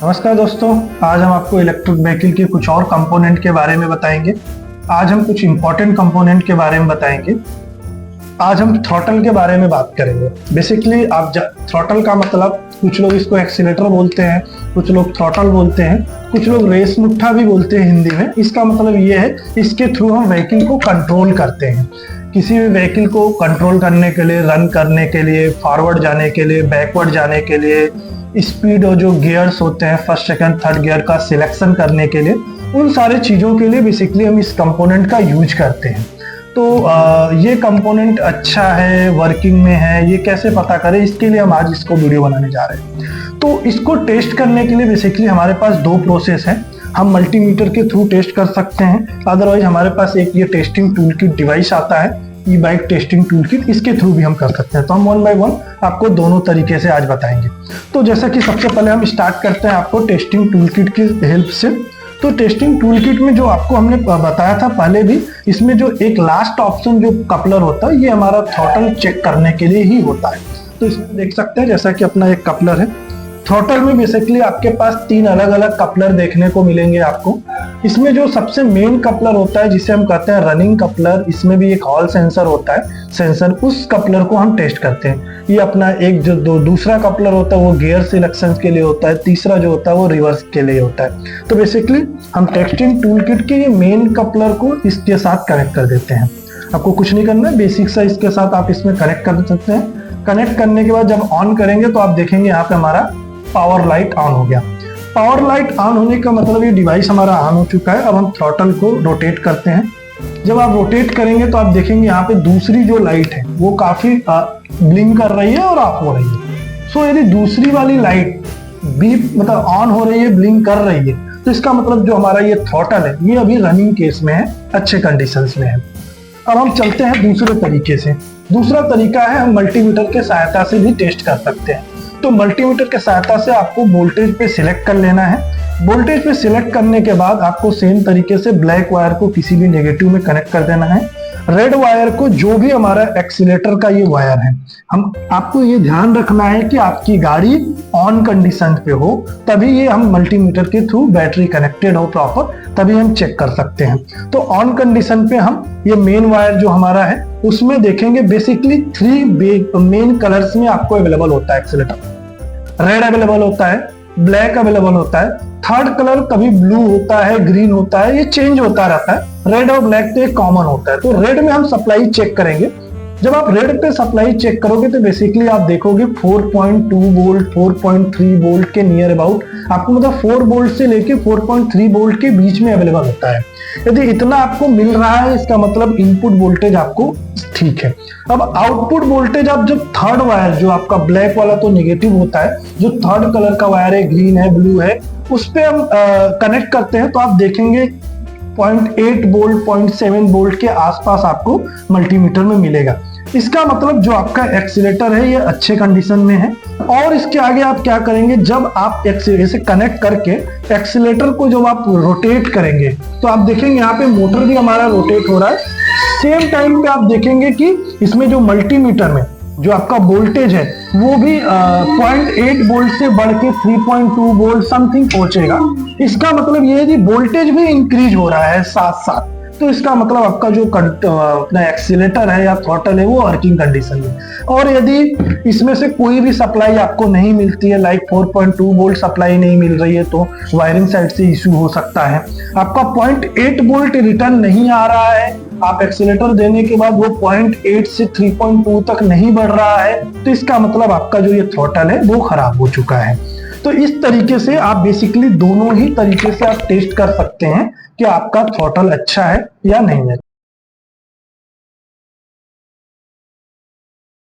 नमस्कार दोस्तों, आज हम आपको इलेक्ट्रिक व्हीकल के कुछ और कंपोनेंट के बारे में बताएंगे। आज हम कुछ इंपॉर्टेंट कंपोनेंट के बारे में बताएंगे। आज हम थ्रॉटल के बारे में बात करेंगे। बेसिकली आप थ्रॉटल का मतलब कुछ लोग इसको एक्सीलेटर बोलते हैं, कुछ लोग थ्रॉटल बोलते हैं, कुछ लोग रेस मुट्ठा भी बोलते हैं हिंदी में। इसका मतलब ये है इसके थ्रू हम व्हीकल को कंट्रोल करते हैं। किसी भी व्हीकल को कंट्रोल करने के लिए, रन करने के लिए, फॉरवर्ड जाने के लिए, बैकवर्ड जाने के लिए, स्पीड और जो गियर्स होते हैं फर्स्ट सेकंड थर्ड गियर का सिलेक्शन करने के लिए, उन सारे चीज़ों के लिए बेसिकली हम इस कंपोनेंट का यूज करते हैं। तो ये कंपोनेंट अच्छा है, वर्किंग में है, ये कैसे पता करें, इसके लिए हम आज इसको वीडियो बनाने जा रहे हैं। तो इसको टेस्ट करने के लिए बेसिकली हमारे पास दो प्रोसेस है। हम मल्टीमीटर के थ्रू टेस्ट कर सकते हैं, अदरवाइज हमारे पास एक ये टेस्टिंग टूल किट डिवाइस आता है, ई बाइक टेस्टिंग टूल किट, इसके थ्रू भी हम कर सकते हैं। तो हम वन बाय वन आपको दोनों तरीके से आज बताएंगे। तो जैसा कि सबसे पहले हम स्टार्ट करते हैं आपको टेस्टिंग टूल किट की हेल्प से। तो टेस्टिंग टूल किट में जो आपको हमने बताया था पहले भी, इसमें जो एक लास्ट ऑप्शन जो कपलर होता है, ये हमारा थ्रॉटल चेक करने के लिए ही होता है। तो इसमें देख सकते हैं जैसा कि अपना एक कपलर है। थ्रॉटल में बेसिकली आपके पास तीन अलग अलग कपलर देखने को मिलेंगे आपको। इसमें जो सबसे मेन कपलर होता है जिसे हम कहते हैं रनिंग कपलर, इसमें भी एक हॉल सेंसर होता है, सेंसर, उस कपलर को हम टेस्ट करते हैं। ये अपना एक जो दूसरा कपलर होता है वो गियर सिलेक्शन के लिए होता है, तीसरा जो होता है वो रिवर्स के लिए होता है। तो बेसिकली हम टेस्टिंग टूल किट के ये मेन कपलर को इसके साथ कनेक्ट कर देते हैं। आपको कुछ नहीं करना है, बेसिक सा इसके साथ आप इसमें कनेक्ट कर सकते हैं। कनेक्ट करने के बाद जब ऑन करेंगे तो आप देखेंगे यहाँ पे हमारा पावर लाइट ऑन हो गया। पावर लाइट ऑन होने का मतलब ये डिवाइस हमारा ऑन हो चुका है। अब हम थ्रॉटल को रोटेट करते हैं। जब आप रोटेट करेंगे तो आप देखेंगे यहाँ पे दूसरी जो लाइट है वो काफी ब्लिंक कर रही है और ऑफ हो रही है। सो यदि दूसरी वाली लाइट बीप मतलब ऑन हो रही है, ब्लिंक कर रही है, तो इसका मतलब जो हमारा ये थ्रॉटल है ये अभी रनिंग केस में है, अच्छे कंडीशंस में है। अब हम चलते हैं दूसरे तरीके से। दूसरा तरीका है हम मल्टीमीटर के सहायता से भी टेस्ट कर सकते हैं। तो मल्टीमीटर के सहायता से आपको वोल्टेज पे सिलेक्ट कर लेना है। वोल्टेज पे सिलेक्ट करने के बाद आपको सेम तरीके से ब्लैक वायर को किसी भी नेगेटिव में कनेक्ट कर देना है। रेड वायर को जो भी हमारा एक्सीलेटर का ये वायर है, हम आपको ये ध्यान रखना है कि आपकी गाड़ी ऑन कंडीशन पे हो, तभी ये हम मल्टीमीटर के थ्रू बैटरी कनेक्टेड हो प्रॉपर, तभी हम चेक कर सकते हैं। तो ऑन कंडीशन पे हम ये मेन वायर जो हमारा है उसमें देखेंगे बेसिकली 3 मेन कलर्स में आपको अवेलेबल होता है एक्सीलेटर। रेड अवेलेबल होता है, ब्लैक अवेलेबल होता है, थर्ड कलर कभी ब्लू होता है, ग्रीन होता है, ये चेंज होता रहता है। रेड और ब्लैक तो एक कॉमन होता है। तो रेड में हम सप्लाई चेक करेंगे। जब आप रेड पे सप्लाई चेक करोगे तो बेसिकली आप देखोगे 4.2 वोल्ट 4.3 वोल्ट के नियर अबाउट आपको, मतलब 4 वोल्ट से लेके 4.3 वोल्ट के बीच में अवेलेबल होता है। यदि इतना आपको मिल रहा है इसका मतलब इनपुट वोल्टेज आपको ठीक है। अब आउटपुट वोल्टेज आप जब थर्ड वायर जो आपका ब्लैक वाला तो नेगेटिव होता है, जो थर्ड कलर का वायर है, ग्रीन है, ब्लू है, उस पे हम कनेक्ट करते हैं तो आप देखेंगे 0.8 वोल्ट 0.7 वोल्ट के आसपास आपको मल्टीमीटर में मिलेगा। इसका मतलब जो आपका एक्सीलेटर है ये अच्छे कंडीशन में है। और इसके आगे आप क्या करेंगे, जब आप इसे कनेक्ट करके एक्सीलेटर को जब आप रोटेट करेंगे तो आप देखेंगे यहाँ पे मोटर भी हमारा रोटेट हो रहा है। सेम टाइम पे आप देखेंगे कि इसमें जो मल्टीमीटर में जो आपका वोल्टेज है वो भी 0.8 वोल्ट से बढ़ के 3.2 वोल्ट समथिंग पहुंचेगा। इसका मतलब ये है कि वोल्टेज भी इंक्रीज हो रहा है साथ साथ। तो इसका मतलब आपका जो अपना एक्सीलेटर है या थ्रॉटल है वो वर्किंग कंडीशन में। और यदि इसमें से कोई भी सप्लाई आपको नहीं मिलती है, लाइक 4.2 वोल्ट सप्लाई नहीं मिल रही है, तो वायरिंग साइड से इश्यू हो सकता है। आपका 0.8 वोल्ट रिटर्न नहीं आ रहा है, आप एक्सीलेटर देने के बाद वो 0.8 से 3.2 तक नहीं बढ़ रहा है, तो इसका मतलब आपका जो ये थ्रॉटल है वो खराब हो चुका है। तो इस तरीके से आप बेसिकली दोनों ही तरीके से आप टेस्ट कर सकते हैं कि आपका थ्रॉटल अच्छा है या नहीं है।